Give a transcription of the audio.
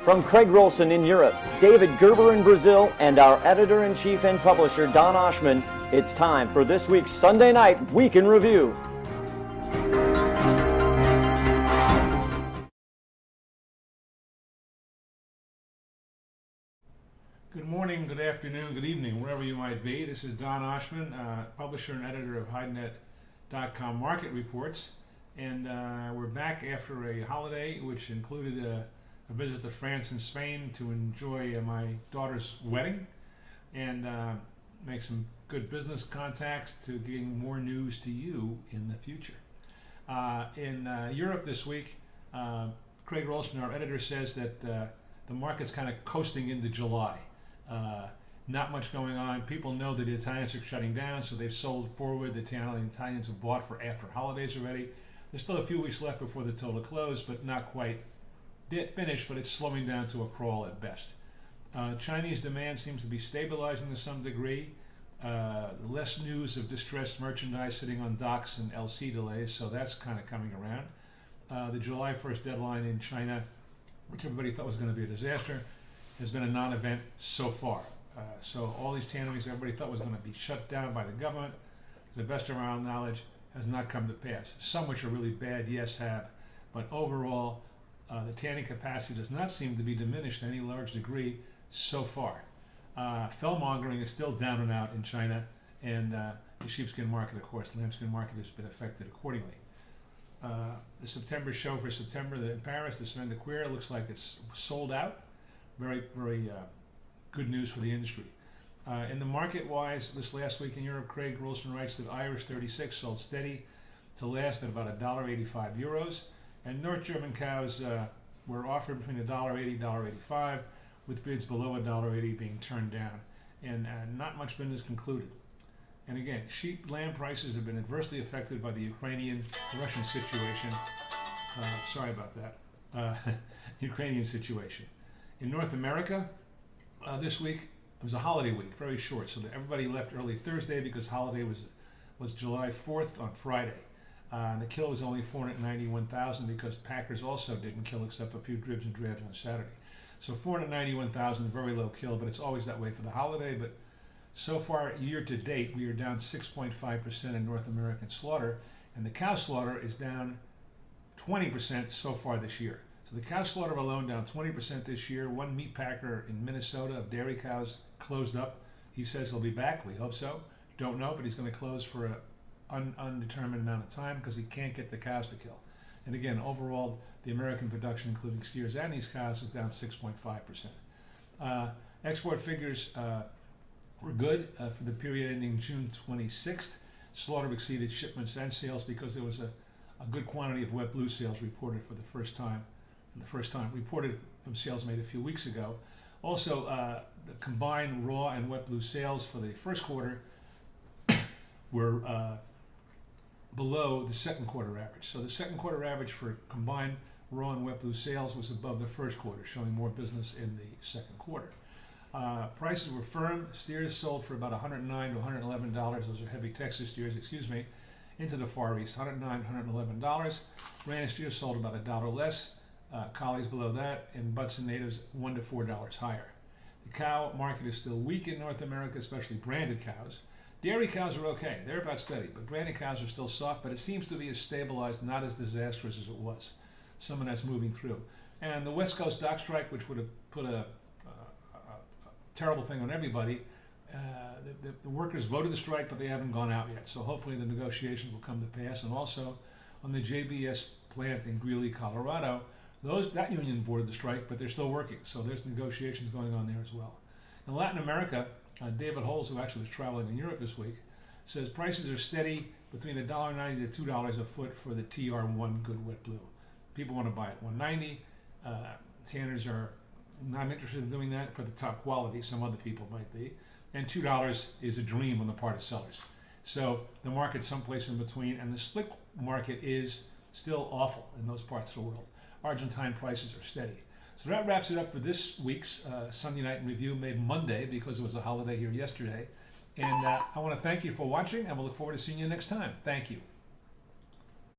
From Craig Rolson in Europe, David Gerber in Brazil, and our editor-in-chief and publisher, Don Oshman, it's time for this week's Sunday Night Week in Review. Good morning, good afternoon, good evening, wherever you might be. This is Don Oshman, publisher and editor of HideNet.com Market Reports. And we're back after a holiday which included a visit to France and Spain to enjoy my daughter's wedding and make some good business contacts to getting more news to you in the future. In Europe this week, Craig Rolson, our editor, says that the market's kind of coasting into July. Not much going on. People know that the Italians are shutting down, so they've sold forward. The Italians have bought for after holidays already. There's still a few weeks left before the total close, but not quite finished, but it's slowing down to a crawl at best. Chinese demand seems to be stabilizing to some degree. Less news of distressed merchandise sitting on docks and LC delays, so that's kind of coming around. The July 1st deadline in China, which everybody thought was going to be a disaster, has been a non-event so far. So all these tanneries everybody thought was going to be shut down by the government, to the best of our knowledge, has not come to pass. Some which are really bad, yes, have, but overall, the tanning capacity does not seem to be diminished to any large degree so far. Fellmongering is still down and out in China, and the sheepskin market, of course, lambskin market has been affected accordingly. The September show for September in Paris, the Semaine de Cuir, looks like it's sold out. Very, very good news for the industry. In the market-wise, this last week in Europe, Craig Rolson writes that Irish 36 sold steady to last at about €1.85, and North German cows were offered between $1.80 and $1.85, with bids below $1.80 being turned down, and not much business concluded. And again, sheep lamb prices have been adversely affected by the Ukrainian-Russian situation. Sorry about that. Ukrainian situation. In North America, this week, it was a holiday week, very short, so that everybody left early Thursday because holiday was July 4th on Friday. The kill was only 491,000 because Packers also didn't kill except a few dribs and drabs on Saturday. So 491,000, very low kill, but it's always that way for the holiday. But so far, year to date, we are down 6.5% in North American slaughter, and the cow slaughter is down 20% so far this year. So the cow slaughter alone down 20% this year. One meat packer in Minnesota of dairy cows closed up. He says he'll be back. We hope so. Don't know, but he's going to close for an undetermined amount of time because he can't get the cows to kill. And again, overall, the American production, including steers and these cows, is down 6.5%. Export figures were good for the period ending June 26th. Slaughter exceeded shipments and sales because there was a good quantity of wet blue sales reported for the first time. Reported from sales made a few weeks ago. Also, the combined raw and wet blue sales for the first quarter were below the second quarter average. So the second quarter average for combined raw and wet blue sales was above the first quarter, showing more business in the second quarter. Prices were firm. Steers sold for about $109 to $111. Those are heavy Texas steers, into the Far East, $109 to $111. Ranch steers sold about $1 less. Collies below that, and butts and natives $1 to $4 higher. The cow market is still weak in North America, especially branded cows. Dairy cows are okay, they're about steady, but branded cows are still soft, but it seems to be as stabilized, not as disastrous as it was. Some of that's moving through. And the West Coast dock strike, which would have put a terrible thing on everybody, the workers voted the strike, but they haven't gone out yet. So hopefully the negotiations will come to pass. And also on the JBS plant in Greeley, Colorado, that union boarded the strike, but they're still working. So there's negotiations going on there as well. In Latin America, David Holes, who actually was traveling in Europe this week, says prices are steady between $1.90 to $2 a foot for the TR1 good wet blue. People want to buy it $1.90. Tanners are not interested in doing that for the top quality. Some other people might be. And $2 is a dream on the part of sellers. So the market's someplace in between, and the split market is still awful in those parts of the world. Argentine prices are steady. So that wraps it up for this week's Sunday Night in Review, made Monday because it was a holiday here yesterday. And I want to thank you for watching, and we'll look forward to seeing you next time. Thank you.